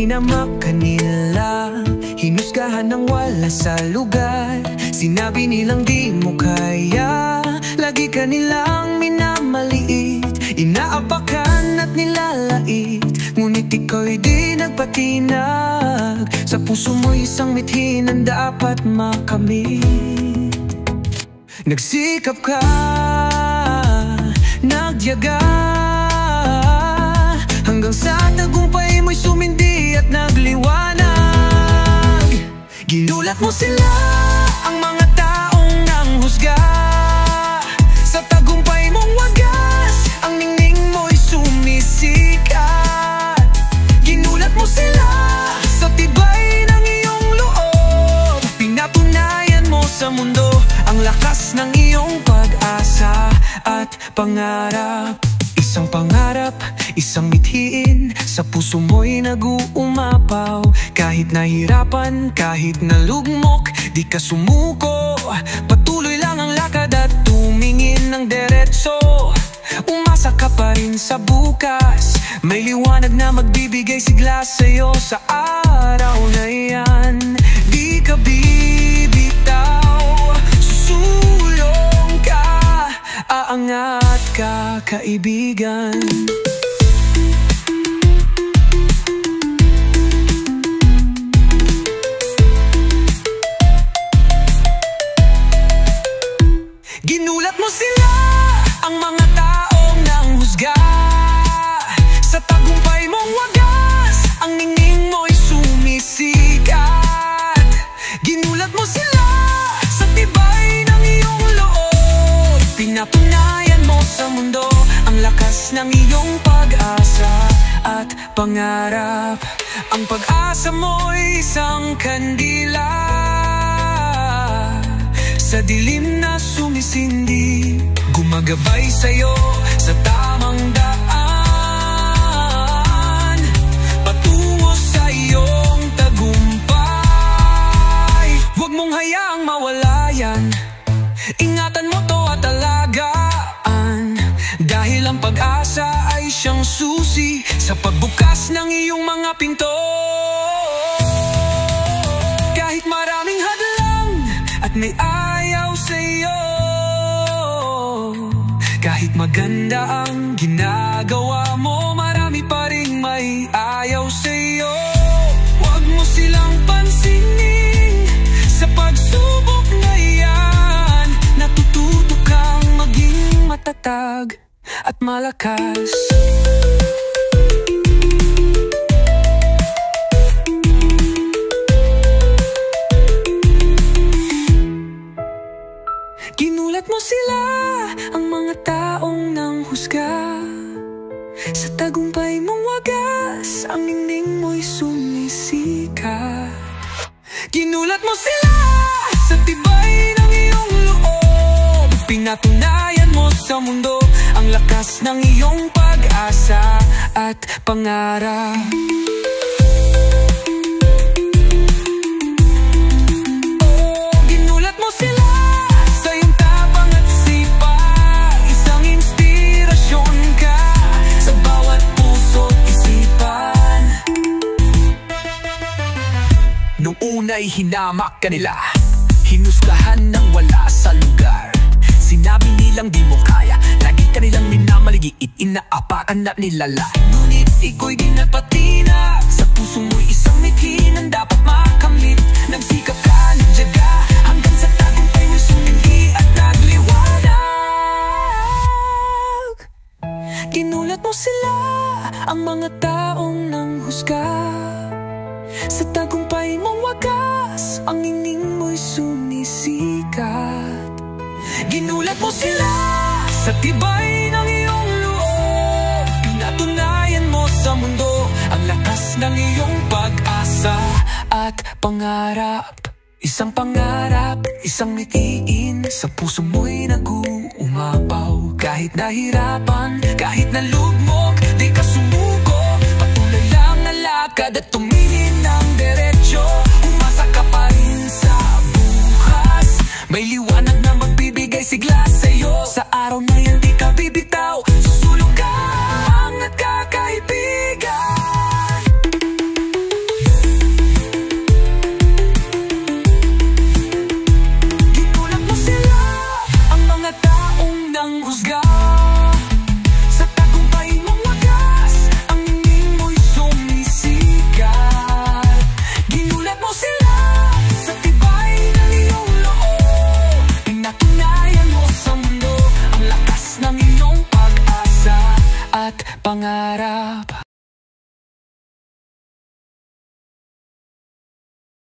Hinamak kanila, hinusgahan ng wala sa lugar. Sinabi nilang di mo kaya, lagi ka nilang minamaliit. Inaapakan at nilalait, ngunit ikaw'y di nagpatinag. Sa puso mo isang mithin ang dapat makamit. Nagsikap ka, nagyaga, hanggang sa tagumpay mo'y sumindi at nagliwanag. Ginulat mo sila, ang mga taong nanghusga. Sa tagumpay mong wagas, ang ningning mo'y sumisikat. Ginulat mo sila, sa tibay ng iyong loob. Pinatunayan mo sa mundo ang lakas ng iyong pag-asa at pangarap. Isang pangarap, isang mithiin, sa puso mo'y nag-uumapaw. Kahit nahirapan, kahit nalugmok, di ka sumuko. Patuloy lang ang lakad at tumingin ng diretso. Umasa ka pa rin sa bukas, may liwanag na magbibigay sigla sa'yo sa araw na yan. Di ka bibitaw, susulong ka, aangat ka, kaibigan. Ginulat mo sila, ang mga taong nanghusga. Sa tagumpay mong wagas, ang ningning mo'y sumisikat. Ginulat mo sila, sa tibay ng iyong loob. Pinatunayan mo sa mundo ang lakas ng iyong pag-asa at pangarap. Ang pag-asa mo'y isang kandila sa dilim na sumisindi, gumagabay sa'yo sa tamang daan, patungo sa iyong tagumpay. Huwag mong hayaang mawala yan, ingatan mo to at alagaan, dahil ang pag-asa ay siyang susi sa pagbukas ng iyong mga pinto. Kahit maraming hadlang at may ayaw sa'yo, kahit maganda ang ginagawa mo, marami pa rin may ayaw sa'yo. Huwag mo silang pansinin sa pagsubok na yan. Natututo kang maging matatag at malakas. Ginulat mo sila, ang mga taong nanghusga. Sa tagumpay mong wagas, ang ningning mo'y sumisikat. Ginulat mo sila, sa tibay ng iyong loob. Pinatunayan mo sa mundo ang lakas ng iyong pag-asa at pangarap. Ginulat mo sila sa iyong tapang at sipag. Isang inspirasyon ka sa bawat puso't isipan. Nung una'y hinamak ka nila, hinusgahan ng wala sa lugar. Sinabi nilang di mo kaya, lagi ka nilang minamaliit, inaapakan at nilala. Ngunit ikaw'y di nagpatinag, sa puso mo'y isang mithin ang dapat makamit. Nagsikap ka, nagtiyaga, hanggang sa tagumpay mo'y sumindi at nagliwanag. Ginulat mo sila, ang mga taong nanghusga. Sa tagumpay mong wagas, ang ningning mo'y sumisikat. Ginulat mo sila, sa tibay ng iyong loob. Pinatunayan mo sa mundo ang lakas ng iyong pag-asa at pangarap. Isang pangarap, isang mithiin, sa puso mo'y nag-uumapaw. Kahit nahirapan, kahit nalugmok, di ka sumuko. Patuloy lang ang lakad at tumingin ng diretsyo. Umasa ka pa rin sa bukas, may liwanag na magbibigay sigla sa'yo. Sa araw na yan di ka bibitaw, susulong ka, angat ka, kaibigan. husga.